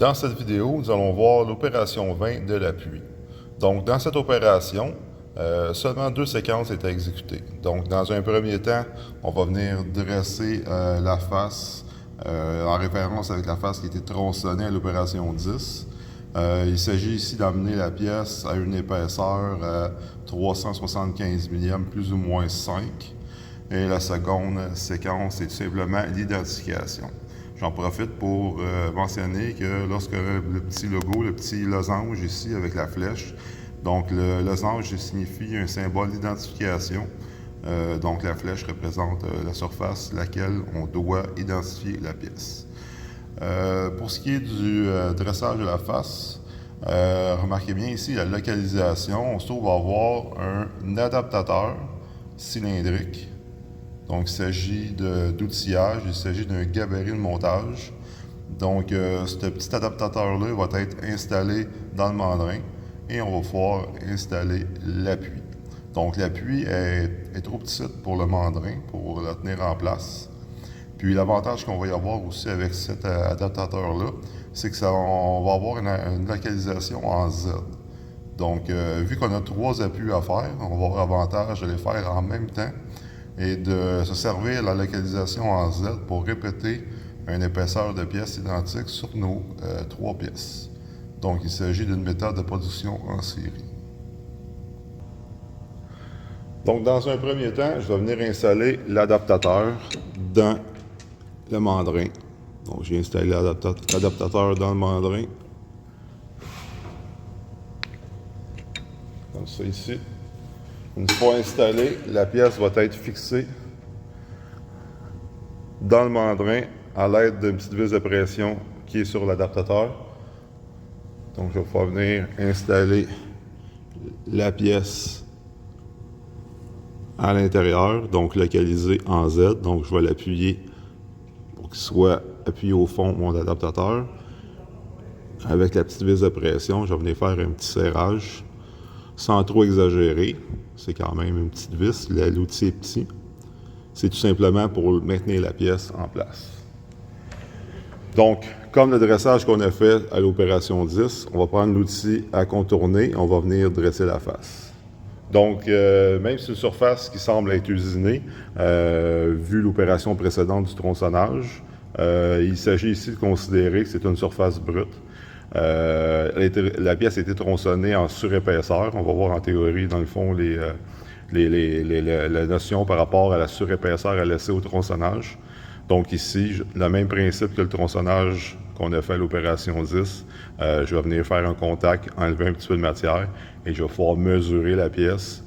Dans cette vidéo, nous allons voir l'opération 20 de l'appui. Donc, dans cette opération, seulement 2 séquences étaient exécutées. Donc, dans un premier temps, on va venir dresser la face en référence avec la face qui a été tronçonnée à l'opération 10. Il s'agit ici d'amener la pièce à une épaisseur 375 mm, plus ou moins 5. Et la seconde séquence, c'est tout simplement l'identification. J'en profite pour mentionner que lorsque le petit logo, le petit losange ici avec la flèche, donc le losange signifie un symbole d'identification. Donc la flèche représente la surface laquelle on doit identifier la pièce. Pour ce qui est du dressage de la face, remarquez bien ici la localisation. On se trouve à avoir un adaptateur cylindrique. Donc, il s'agit d'outillage, il s'agit d'un gabarit de montage. Donc, ce petit adaptateur-là va être installé dans le mandrin et on va pouvoir installer l'appui. Donc, l'appui est trop petite pour le mandrin, pour la tenir en place. Puis, l'avantage qu'on va y avoir aussi avec cet adaptateur-là, c'est que on va avoir une localisation en Z. Donc, vu qu'on a 3 appuis à faire, on va avoir avantage de les faire en même temps et de se servir de la localisation en Z pour répéter une épaisseur de pièces identique sur nos 3 pièces. Donc, il s'agit d'une méthode de production en série. Donc, dans un premier temps, je vais venir installer l'adaptateur dans le mandrin. Donc, j'ai installé l'adaptateur dans le mandrin. Comme ça ici. Une fois installé, la pièce va être fixée dans le mandrin à l'aide d'une petite vis de pression qui est sur l'adaptateur. Donc, je vais pouvoir venir installer la pièce à l'intérieur, donc localisée en Z. Donc, je vais l'appuyer pour qu'il soit appuyé au fond mon adaptateur. Avec la petite vis de pression, je vais venir faire un petit serrage sans trop exagérer. C'est quand même une petite vis, l'outil est petit. C'est tout simplement pour maintenir la pièce en place. Donc, comme le dressage qu'on a fait à l'opération 10, on va prendre l'outil à contourner, on va venir dresser la face. Donc, même sur une surface qui semble être usinée, vu l'opération précédente du tronçonnage, il s'agit ici de considérer que c'est une surface brute. La pièce a été tronçonnée en surépaisseur. On va voir en théorie, dans le fond, la notion par rapport à la surépaisseur à laisser au tronçonnage. Donc ici, le même principe que le tronçonnage qu'on a fait à l'opération 10, je vais venir faire un contact, enlever un petit peu de matière et je vais pouvoir mesurer la pièce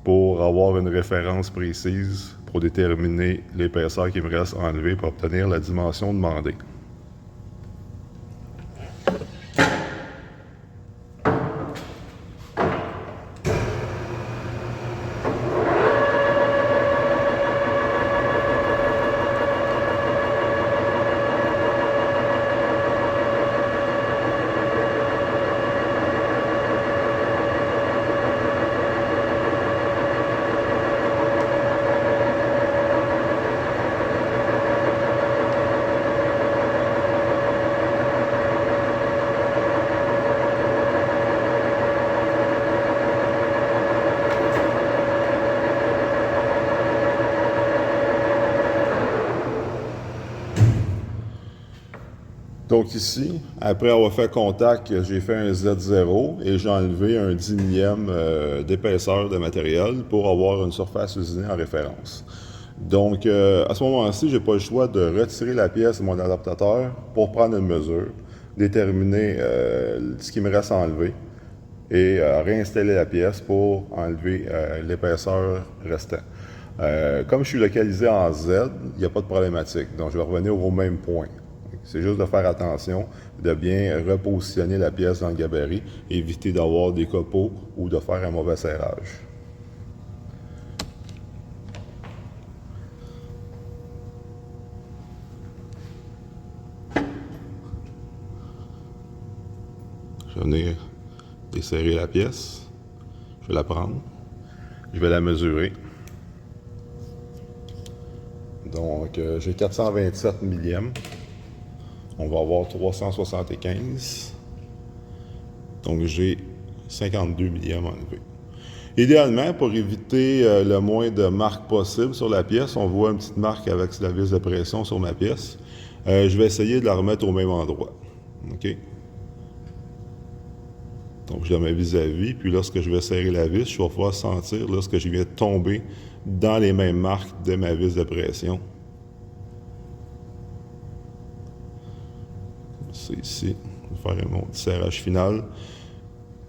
pour avoir une référence précise pour déterminer l'épaisseur qui me reste à enlever pour obtenir la dimension demandée. Donc ici, après avoir fait contact, j'ai fait un Z0 et j'ai enlevé un 10 millième d'épaisseur de matériel pour avoir une surface usinée en référence. Donc à ce moment-ci, je n'ai pas le choix de retirer la pièce de mon adaptateur pour prendre une mesure, déterminer ce qui me reste à enlever et réinstaller la pièce pour enlever l'épaisseur restante. Comme je suis localisé en Z, il n'y a pas de problématique. Donc je vais revenir au même point. C'est juste de faire attention, de bien repositionner la pièce dans le gabarit, éviter d'avoir des copeaux ou de faire un mauvais serrage. Je vais venir desserrer la pièce. Je vais la prendre. Je vais la mesurer. Donc, j'ai 427 millièmes. On va avoir 375. Donc, j'ai 52 millièmes enlevés. Idéalement, pour éviter le moins de marques possible sur la pièce, on voit une petite marque avec la vis de pression sur ma pièce. Je vais essayer de la remettre au même endroit. OK? Donc, je la mets vis-à-vis, puis lorsque je vais serrer la vis, je vais pouvoir sentir lorsque je viens de tomber dans les mêmes marques de ma vis de pression. C'est ici. Je vais faire mon petit serrage final.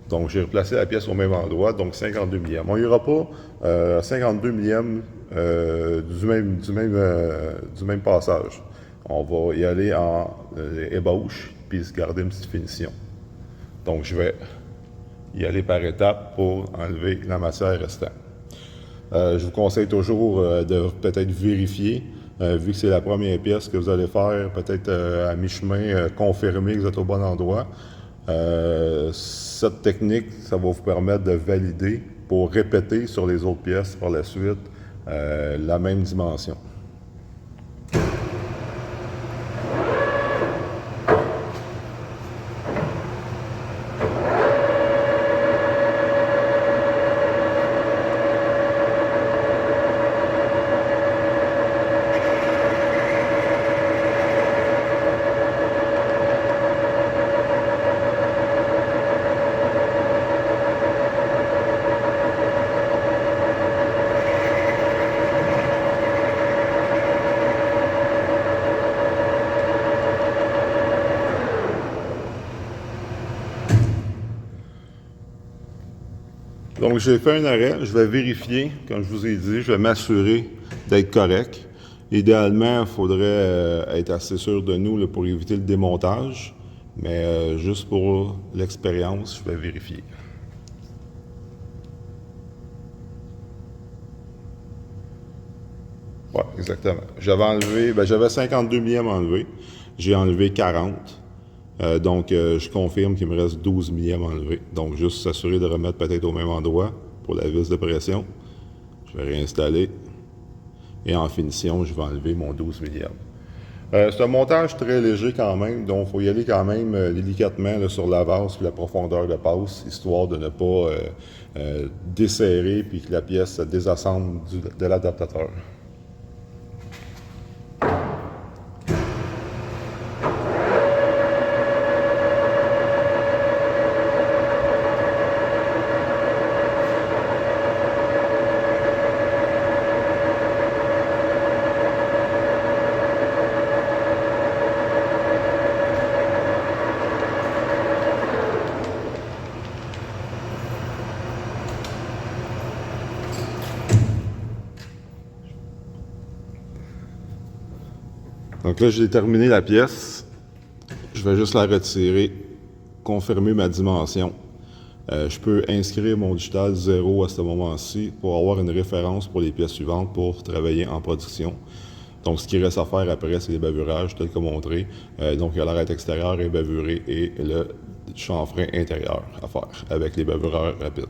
Donc, j'ai replacé la pièce au même endroit, donc 52 millièmes. On n'ira pas 52 millièmes du même passage. On va y aller en ébauche, puis se garder une petite finition. Donc, je vais y aller par étapes pour enlever la matière restante. Je vous conseille toujours de peut-être vérifier, vu que c'est la première pièce que vous allez faire, peut-être à mi-chemin, confirmer que vous êtes au bon endroit. Cette technique, ça va vous permettre de valider pour répéter sur les autres pièces par la suite la même dimension. Donc, j'ai fait un arrêt. Je vais vérifier, comme je vous ai dit, je vais m'assurer d'être correct. Idéalement, il faudrait être assez sûr de nous là, pour éviter le démontage. Mais juste pour l'expérience, je vais vérifier. Oui, exactement. J'avais 52 millièmes enlevés. J'ai enlevé 40. Donc, je confirme qu'il me reste 12 millièmes enlevés. Donc, juste s'assurer de remettre peut-être au même endroit pour la vis de pression. Je vais réinstaller. Et en finition, je vais enlever mon 12 millièmes. C'est un montage très léger quand même, donc il faut y aller quand même délicatement là, sur la vase et la profondeur de passe, histoire de ne pas desserrer puis que la pièce se désassemble de l'adaptateur. Donc là, j'ai terminé la pièce. Je vais juste la retirer, confirmer ma dimension. Je peux inscrire mon digital 0 à ce moment-ci pour avoir une référence pour les pièces suivantes pour travailler en production. Donc, ce qui reste à faire après, c'est les bavurages, tel que montré. Donc, il y a l'arête extérieure et bavurée et le chanfrein intérieur à faire avec les bavureurs rapides.